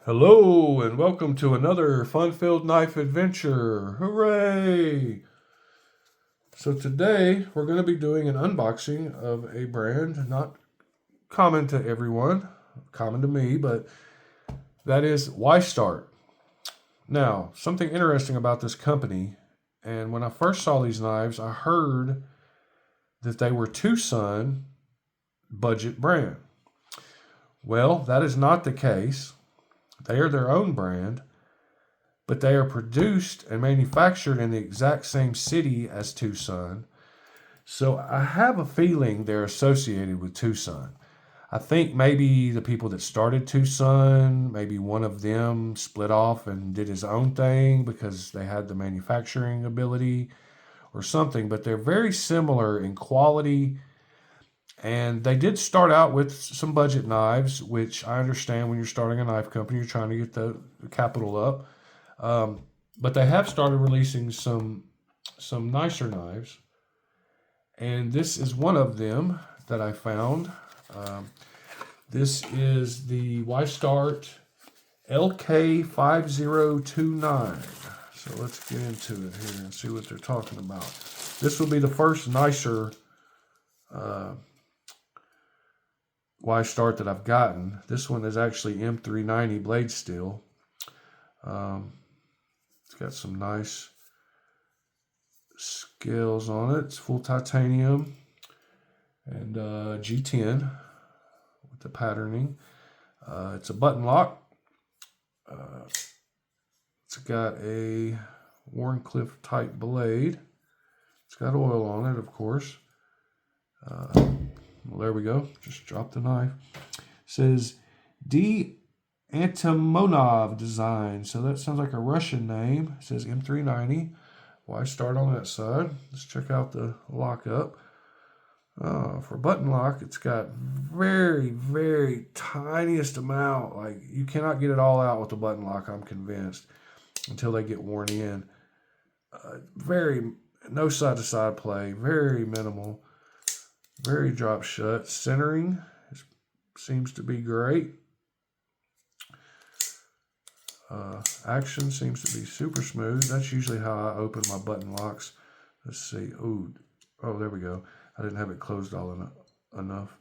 Hello and welcome to another fun-filled knife adventure. Hooray! So today we're going to be doing an unboxing of a brand not common to everyone, common to me, but that is Y-Start. Now, something interesting about this company, and when I first saw these knives, I heard that they were Tucson budget brand. Well, that is not the case. They are their own brand, but they are produced and manufactured in the exact same city as Tucson. So I have a feeling they're associated with Tucson. I think maybe the people that started Tucson, maybe one of them split off and did his own thing because they had the manufacturing ability or something, but they're very similar in quality. And they did start out with some budget knives, which I understand when you're starting a knife company, you're trying to get the capital up. But they have started releasing some nicer knives, and this is one of them that I found. Um, this is the Y-Start LK5029. So let's get into it here and see what they're talking about. This will be the first nicer Y-Start that I've gotten. This one is actually M390 blade steel. It's got some nice scales on it. It's full titanium and G10 with the patterning. It's a button lock. It's got a Warncliffe type blade. It's got oil on it, of course. Well, there we go. Just dropped the knife. It says D. Antimonov design. So that sounds like a Russian name. It says M390. Y-Start on that side. Let's check out the lockup. For button lock, it's got very, very tiniest amount. Like, you cannot get it all out with the button lock, I'm convinced, until they get worn in. No side-to-side play. Very minimal. Very drop shut. Centering seems to be great. Action seems to be super smooth. That's usually how I open my button locks. Let's see. Oh, there we go. I didn't have it closed all enough.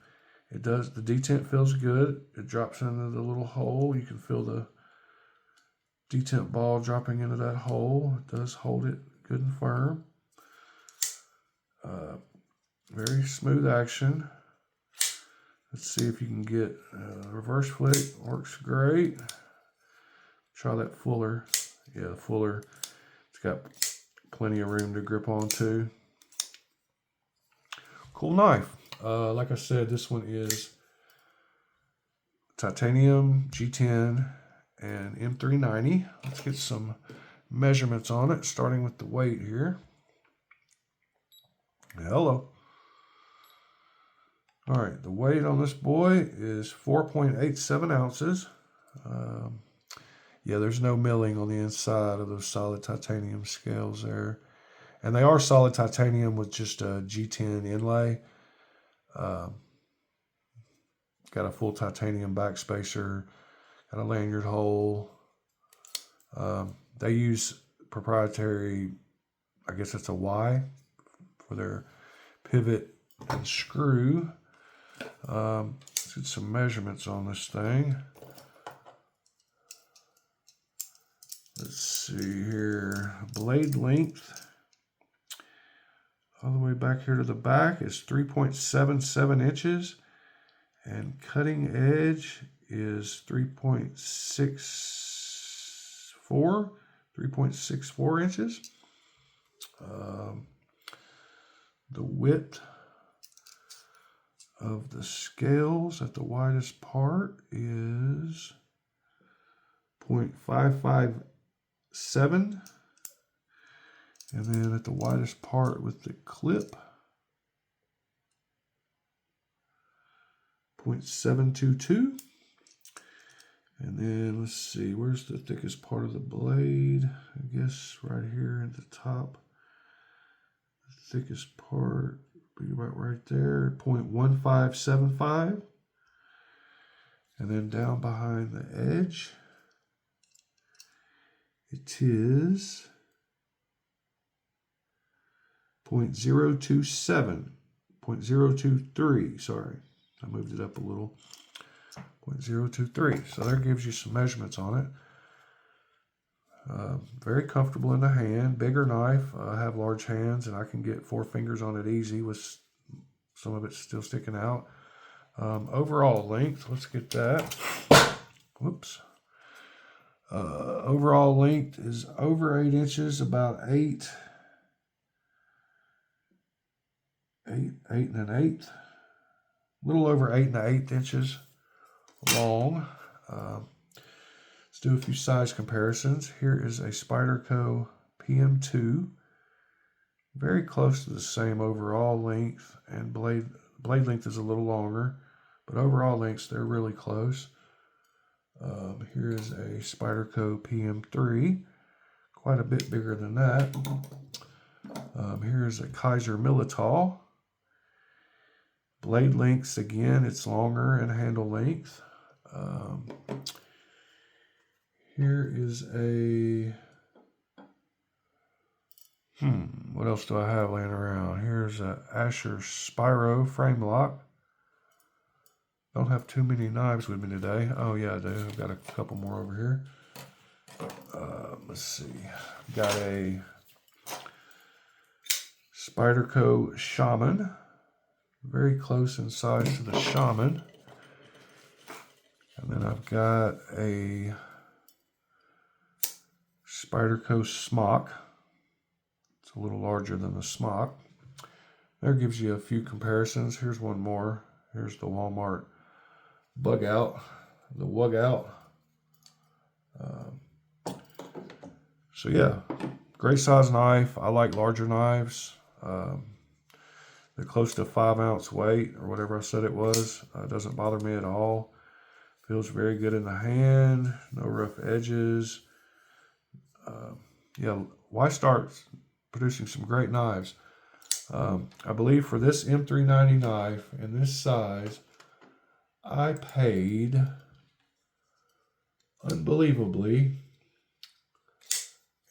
It does. The detent feels good. It drops into the little hole. You can feel the detent ball dropping into that hole. It does hold it good and firm. Very smooth action. Let's see if you can get reverse flick. Works great. Try that Fuller. Yeah, the Fuller. It's got plenty of room to grip onto. Cool knife. Like I said, this one is titanium, G10, and M390. Let's get some measurements on it, starting with the weight here. Hello. All right, the weight on this boy is 4.87 ounces. Yeah, there's no milling on the inside of those solid titanium scales there. And they are solid titanium with just a G10 inlay. Got a full titanium backspacer, got a lanyard hole. They use proprietary, I guess it's a Y, for their pivot and screw. Let's get some measurements on this thing. Let's see here. Blade length all the way back here to the back is 3.77 inches. And cutting edge is 3.64 inches. The width of the scales at the widest part is 0.557, and then at the widest part with the clip, 0.722. And then let's see, where's the thickest part of the blade? I guess right here at the top. The thickest part would be about right there, 0.1575. And then down behind the edge, It is 0.027, 0.023, sorry. I moved it up a little. 0.023. So that gives you some measurements on it. Very comfortable in the hand. Bigger knife. I have large hands and I can get 4 fingers on it easy with some of it still sticking out. Overall length, let's get that. Whoops. Overall length is over 8 inches, about 8 and an eighth. A little over 8 1/8 inches long. Let's do a few size comparisons. Here is a Spyderco PM2. Very close to the same overall length, and blade length is a little longer, but overall lengths, they're really close. Here is a Spyderco PM3, quite a bit bigger than that. Here is a Kaiser Militao. Blade lengths, again, it's longer, and handle length. Here is a, what else do I have laying around? Here's a Asher Spyro frame lock. Don't have too many knives with me today. Oh yeah, I do. I've got a couple more over here. Let's see. Got a Spyderco Shaman. Very close in size to the Shaman. And then I've got a Spyderco Smock. It's a little larger than the Smock. There gives you a few comparisons. Here's one more. Here's the Walmart Bug Out, the Wug Out. So yeah, great size knife. I like larger knives. They're close to 5 ounce weight or whatever I said it was. It doesn't bother me at all. Feels very good in the hand. No rough edges. Yeah, why start producing some great knives? I believe for this M390 knife in this size, I paid unbelievably,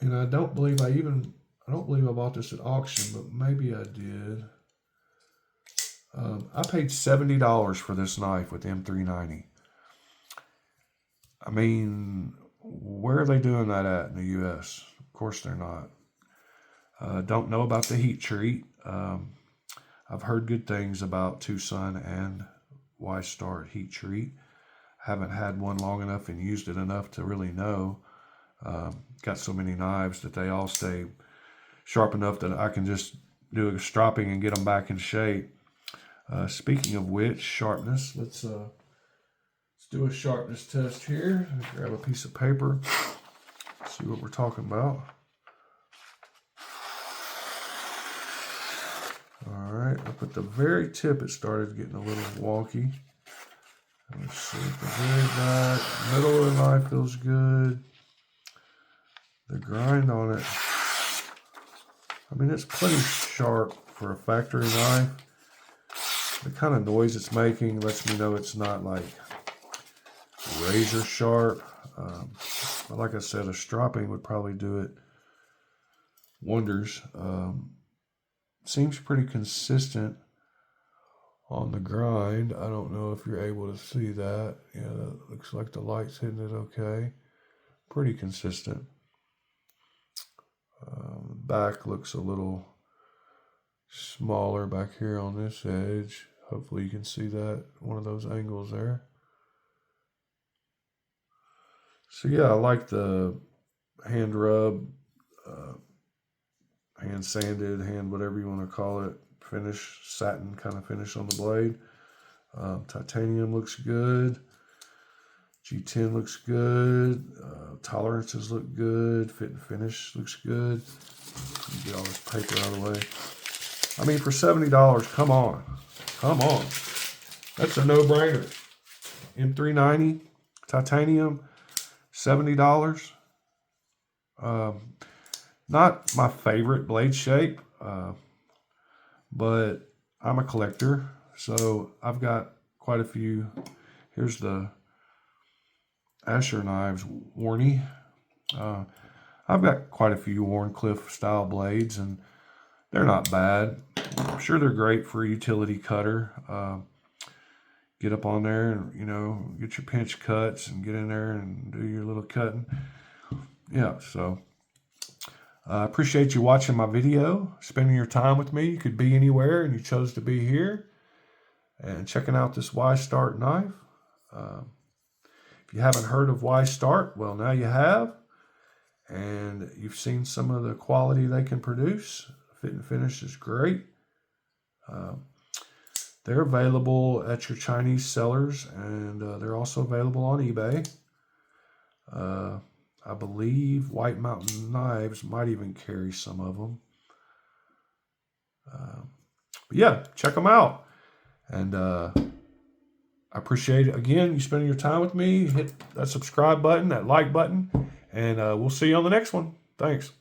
and I don't believe I bought this at auction, but maybe I did. I paid $70 for this knife with M390. I mean, where are they doing that at in the U.S.? Of course they're not. Don't know about the heat treat. I've heard good things about Tucson and Y-Star heat treat. Haven't had one long enough and used it enough to really know. Got so many knives that they all stay sharp enough that I can just do a stropping and get them back in shape. Speaking of which, sharpness, let's do a sharpness test here. Grab a piece of paper, see what we're talking about. All right, up at the very tip, it started getting a little wonky. Let's see, at the very back, middle of the knife feels good. The grind on it, I mean, it's pretty sharp for a factory knife. The kind of noise it's making lets me know it's not like razor sharp. But like I said, a stropping would probably do it wonders. Seems pretty consistent on the grind. I don't know if you're able to see that. Yeah, that looks like the light's hitting it okay. Pretty consistent. Back looks a little smaller back here on this edge. Hopefully you can see that, one of those angles there. So yeah, I like the hand rub, hand sanded, hand whatever you want to call it, finish, satin kind of finish on the blade. Titanium looks good. G10 looks good. Tolerances look good. Fit and finish looks good. Get all this paper out of the way. I mean, for $70, come on. Come on. That's a no-brainer. M390, titanium, $70. Not my favorite blade shape, but I'm a collector, so I've got quite a few. Here's the Asher knives, Warney. I've got quite a few Warncliffe style blades, and they're not bad. I'm sure they're great for a utility cutter. Get up on there and, you know, get your pinch cuts and get in there and do your little cutting. Yeah, so I appreciate you watching my video, spending your time with me. You could be anywhere and you chose to be here and checking out this Y-Start knife. If you haven't heard of Y-Start, well, now you have. And you've seen some of the quality they can produce. Fit and finish is great. They're available at your Chinese sellers, and they're also available on eBay. I believe White Mountain Knives might even carry some of them. But yeah, check them out. And I appreciate it. Again, you spending your time with me. Hit that subscribe button, that like button, and we'll see you on the next one. Thanks.